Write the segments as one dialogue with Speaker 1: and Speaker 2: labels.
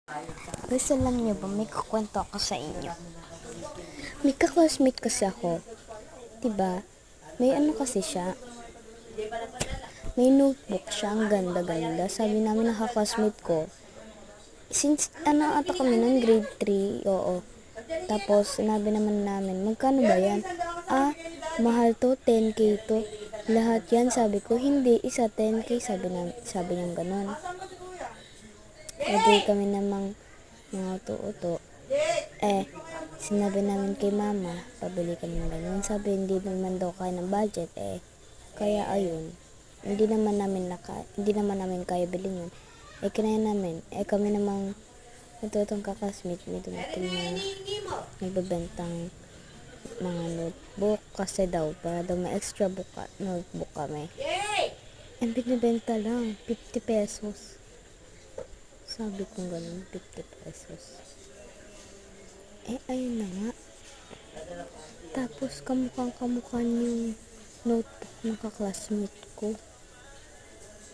Speaker 1: Guys, alam niyo ba, may kukwento ako sa inyo. May ka-classmate kasi ako. Diba? May ano kasi siya. May notebook siya. Ang ganda-ganda. Sabi namin ng ka-classmate ko, since ata kami ng grade 3, oo. Tapos, sinabi naman namin, magkano ba yan? Mahal to, 10k to. Lahat yan, sabi ko, hindi, isa 10k, sabi niyang ganon. E di kami namang mga uto-uto. Sinabi namin kay mama, pabili kami ng ganyan. Sabi, hindi naman daw kaya ng budget, kaya ayun. Hindi naman namin kaya bilhin yun. Kinaya namin. Kami namang natutong kakasmate, may dumating na nagbebentang mga notebook kasi daw, para daw may extra notebook kami. Binibenta lang, 50 pesos. Sabi ko ganun, 50 pesos. Ayun na nga. Tapos, kamukhang-kamukha yung notebook ng kaklasmate ko.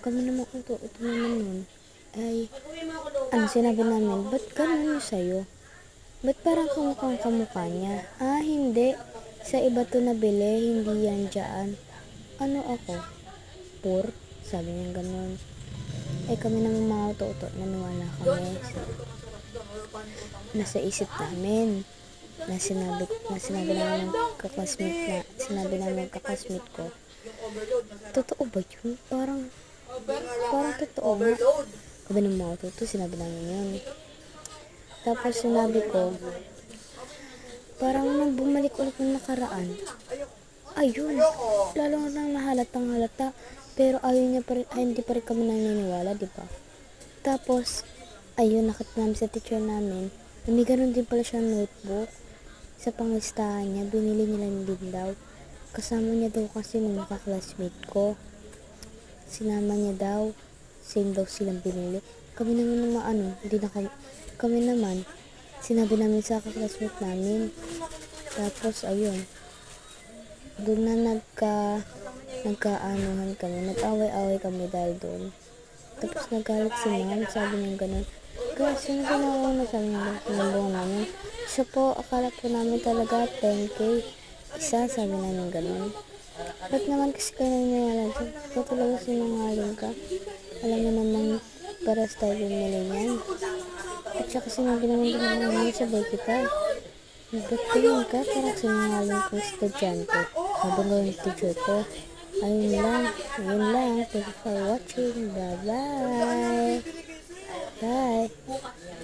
Speaker 1: Kami naman ito naman nun. Sinabi namin, ba't ganun yung sa'yo? Ba't parang kamukhang-kamukha niya? Hindi. Sa iba to nabili, hindi yan dyan. Ano ako? Poor? Sabi niya ganun. Kami naman mga uto-uto, naniwala kami. Nasa isip namin na sinabi namin ng kaklasmate ko, totoo ba yun? Parang totoo nga. Sabi ng mga uto-uto, sinabi namin yun. Tapos sinabi ko, parang nang bumalik ulit ng nakaraan, ayun, lalo nang nahalatang halata. Pero hindi pa rin kami naniniwala, di ba? Tapos, ayun, nakita namin sa teacher namin, may ganun din pala siyang notebook. Sa panglistahan niya, binili niya lang din daw. Kasama niya daw kasi nung classmate ko. Sinama niya daw, same daw silang binili. Kami naman kami naman, sinabi namin sa classmate namin. Tapos, ayun, doon na nagkaanuhan kami, nag-away-away kami dahil doon. Tapos nagalit si ma'am, sabi niya ganun, guys, sino ginawa na, sabi niya, pinabungan namin. Siya po, akala po namin talaga 10k isa, sabi namin ganun. Ba't naman kasi kayo nangyayala dyan? Ikaw talaga sinungaling ka. Alam mo namang para sa tayo bumili niyan. At saka sinabi naman din namin, sabay kita. Ba't tingin ka? Parang sinungaling kong estudyante. Sabi nga yung teacher ko. Ayun lang. Thank you for watching. Bye-bye. Bye.